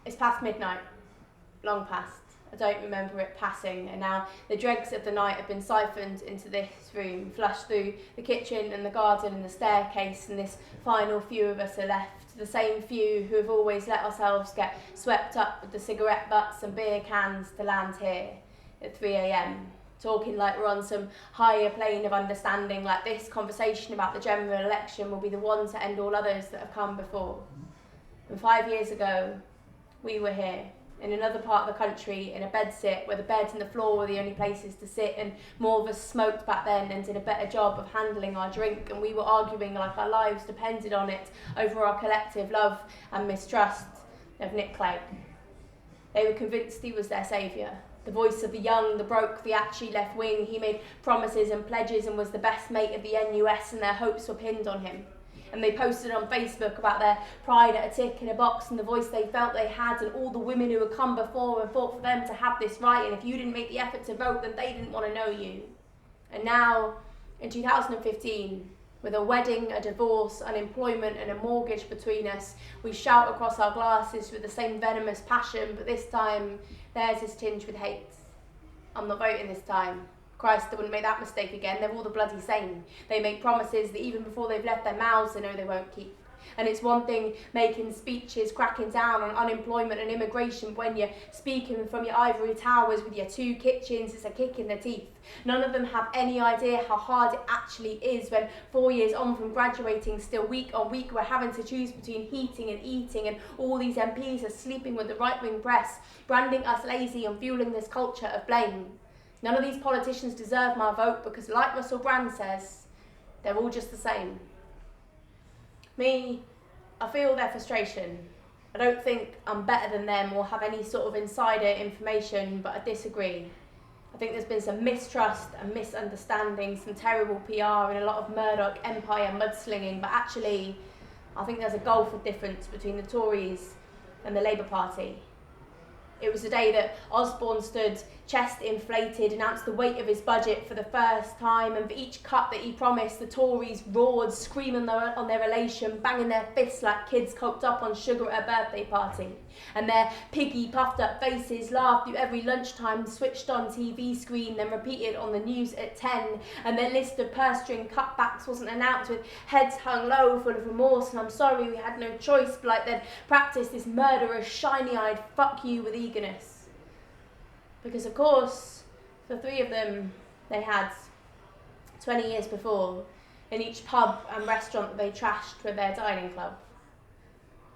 It's past midnight, long past. I don't remember it passing, and now the dregs of the night have been siphoned into this room, flushed through the kitchen and the garden and the staircase, and this final few of us are left, the same few who have always let ourselves get swept up with the cigarette butts and beer cans to land here at 3 a.m, talking like we're on some higher plane of understanding, like this conversation about the general election will be the one to end all others that have come before. And 5 years ago, we were here, in another part of the country, in a bedsit, where the bed and the floor were the only places to sit, and more of us smoked back then and did a better job of handling our drink, and we were arguing like our lives depended on it over our collective love and mistrust of Nick Clegg. They were convinced he was their saviour, the voice of the young, the broke, the actually left wing. He made promises and pledges and was the best mate of the NUS, and their hopes were pinned on him. And they posted on Facebook about their pride at a tick in a box and the voice they felt they had, and all the women who had come before and fought for them to have this right, and if you didn't make the effort to vote, then they didn't want to know you. And now, in 2015, with a wedding, a divorce, unemployment and a mortgage between us, we shout across our glasses with the same venomous passion, but this time theirs is tinged with hate. I'm not voting this time. Christ, they wouldn't make that mistake again. They're all the bloody same. They make promises that even before they've left their mouths, they know they won't keep. And it's one thing making speeches, cracking down on unemployment and immigration, but when you're speaking from your ivory towers with your 2 kitchens, it's a kick in the teeth. None of them have any idea how hard it actually is when 4 years on from graduating, still week on week, we're having to choose between heating and eating, and all these MPs are sleeping with the right-wing press, branding us lazy and fueling this culture of blame. None of these politicians deserve my vote because, like Russell Brand says, they're all just the same. Me, I feel their frustration. I don't think I'm better than them or have any sort of insider information, but I disagree. I think there's been some mistrust and misunderstanding, some terrible PR and a lot of Murdoch empire mudslinging, but actually I think there's a gulf of difference between the Tories and the Labour Party. It was the day that Osborne stood, chest inflated, announced the weight of his budget for the first time, and for each cut that he promised, the Tories roared, screaming on their elation, banging their fists like kids coked up on sugar at a birthday party. And their piggy, puffed up faces laughed through every lunchtime, switched on TV screen, then repeated on the news at 10. And their list of purse string cutbacks wasn't announced with heads hung low, full of remorse, and I'm sorry we had no choice, but like they'd practiced this murderous, shiny-eyed fuck you with eagerness. Because of course, the 3 of them, they had 20 years before in each pub and restaurant that they trashed with their dining club.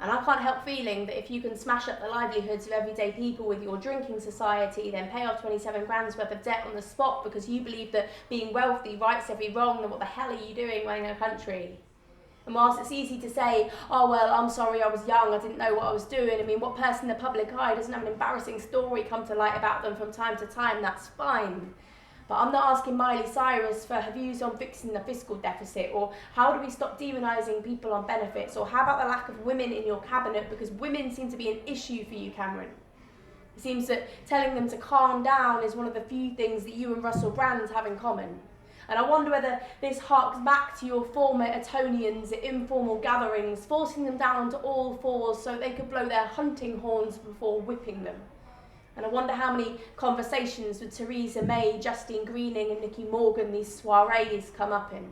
And I can't help feeling that if you can smash up the livelihoods of everyday people with your drinking society, then pay off 27 grand's worth of debt on the spot because you believe that being wealthy rights every wrong, then what the hell are you doing running a country? And whilst it's easy to say, oh well, I'm sorry, I was young, I didn't know what I was doing. I mean, what person in the public eye doesn't have an embarrassing story come to light about them from time to time? That's fine. But I'm not asking Miley Cyrus for her views on fixing the fiscal deficit, or how do we stop demonising people on benefits, or how about the lack of women in your cabinet, because women seem to be an issue for you, Cameron. It seems that telling them to calm down is one of the few things that you and Russell Brand have in common. And I wonder whether this harks back to your former Etonians at informal gatherings, forcing them down onto all fours so they could blow their hunting horns before whipping them. And I wonder how many conversations with Theresa May, Justine Greening and Nicky Morgan these soirees come up in.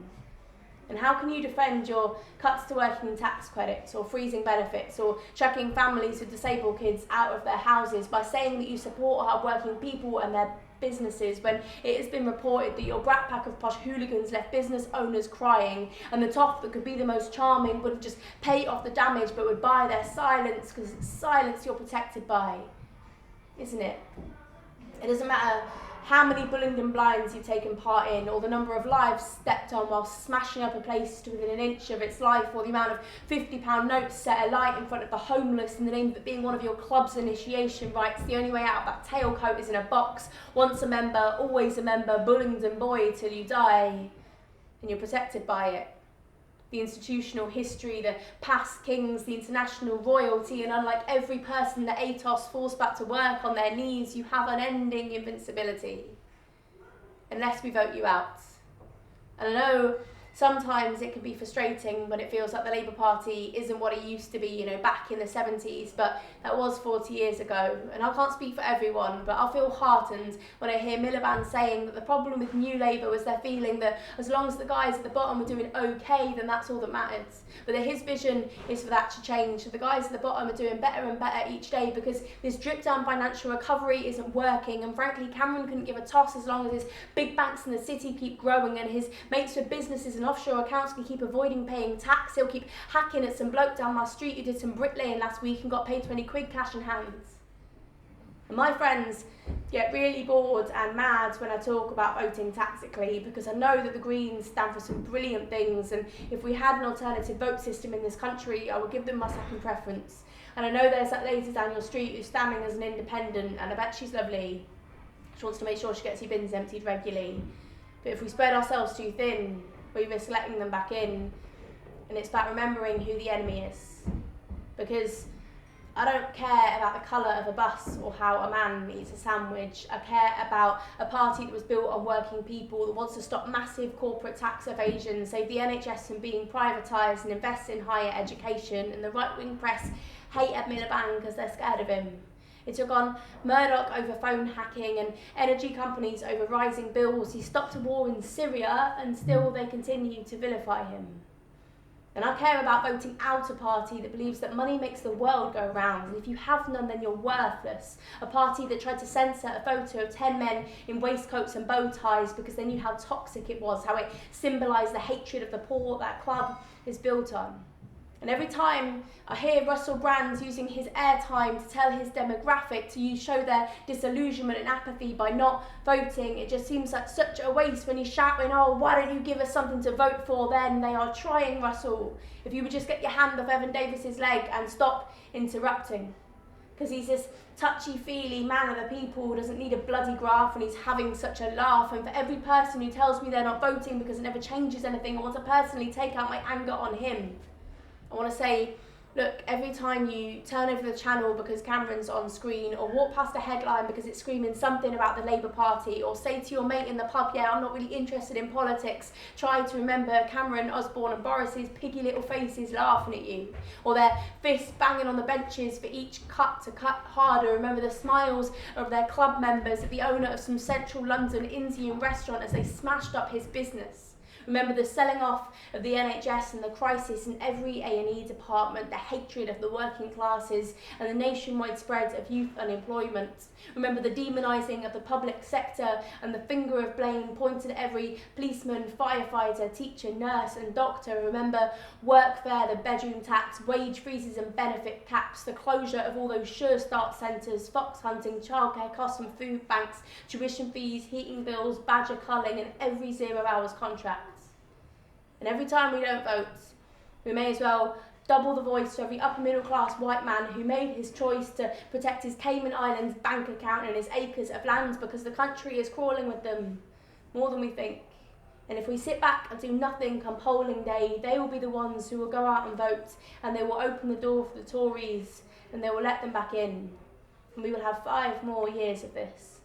And how can you defend your cuts to working tax credits, or freezing benefits, or chucking families with disabled kids out of their houses by saying that you support hard-working people and their businesses, when it has been reported that your brat pack of posh hooligans left business owners crying, and the toff that could be the most charming wouldn't just pay off the damage but would buy their silence, because it's silence you're protected by, isn't it? It doesn't matter how many Bullingdon blinds you've taken part in, or the number of lives stepped on while smashing up a place to within an inch of its life, or the amount of £50 notes set alight in front of the homeless in the name of it being one of your club's initiation rites. The only way out of that tailcoat is in a box. Once a member, always a member, Bullingdon boy till you die. And you're protected by it. The institutional history, the past kings, the international royalty, and unlike every person that Atos forced back to work on their knees, you have unending invincibility. Unless we vote you out. And I know Sometimes it can be frustrating when it feels like the Labour Party isn't what it used to be, you know, back in the 70s, but that was 40 years ago. And I can't speak for everyone, but I feel heartened when I hear Miliband saying that the problem with New Labour was their feeling that as long as the guys at the bottom were doing okay, then that's all that matters. But that his vision is for that to change. So the guys at the bottom are doing better and better each day because this drip down financial recovery isn't working. And frankly, Cameron couldn't give a toss as long as his big banks in the city keep growing and his mates with businesses and offshore accounts can keep avoiding paying tax. He'll keep hacking at some bloke down my street who did some bricklaying last week and got paid 20 quid cash in hands. And my friends get really bored and mad when I talk about voting tactically because I know that the Greens stand for some brilliant things, and if we had an alternative vote system in this country, I would give them my second preference. And I know there's that lady down your street who's standing as an independent, and I bet she's lovely. She wants to make sure she gets her bins emptied regularly. But if we spread ourselves too thin, we risk letting them back in, and it's about remembering who the enemy is. Because I don't care about the colour of a bus or how a man eats a sandwich. I care about a party that was built on working people, that wants to stop massive corporate tax evasion, save the NHS from being privatised and invest in higher education. And the right-wing press hate Ed Miliband because they're scared of him. It took on Murdoch over phone hacking and energy companies over rising bills. He stopped a war in Syria and still they continue to vilify him. And I care about voting out a party that believes that money makes the world go round, and if you have none then you're worthless. A party that tried to censor a photo of 10 men in waistcoats and bow ties because they knew how toxic it was, how it symbolised the hatred of the poor that club is built on. And every time I hear Russell Brand using his airtime to tell his demographic to show their disillusionment and apathy by not voting, it just seems like such a waste when he's shouting, oh, why don't you give us something to vote for then? They are trying, Russell. If you would just get your hand off Evan Davis's leg and stop interrupting. Because he's this touchy-feely man of the people who doesn't need a bloody graph, and he's having such a laugh. And for every person who tells me they're not voting because it never changes anything, I want to personally take out my anger on him. I want to say, look, every time you turn over the channel because Cameron's on screen, or walk past a headline because it's screaming something about the Labour Party, or say to your mate in the pub, yeah, I'm not really interested in politics, try to remember Cameron, Osborne and Boris's piggy little faces laughing at you, or their fists banging on the benches for each cut to cut harder. Remember the smiles of their club members at the owner of some central London Indian restaurant as they smashed up his business. Remember the selling off of the NHS and the crisis in every A&E department, the hatred of the working classes and the nationwide spread of youth unemployment. Remember the demonising of the public sector and the finger of blame pointed at every policeman, firefighter, teacher, nurse and doctor. Remember workfare, the bedroom tax, wage freezes and benefit caps, the closure of all those sure start centres, fox hunting, childcare costs and food banks, tuition fees, heating bills, badger culling and every 0 hours contract. And every time we don't vote, we may as well double the voice to every upper middle class white man who made his choice to protect his Cayman Islands bank account and his acres of land because the country is crawling with them more than we think. And if we sit back and do nothing come polling day, they will be the ones who will go out and vote, and they will open the door for the Tories and they will let them back in. And we will have 5 more years of this.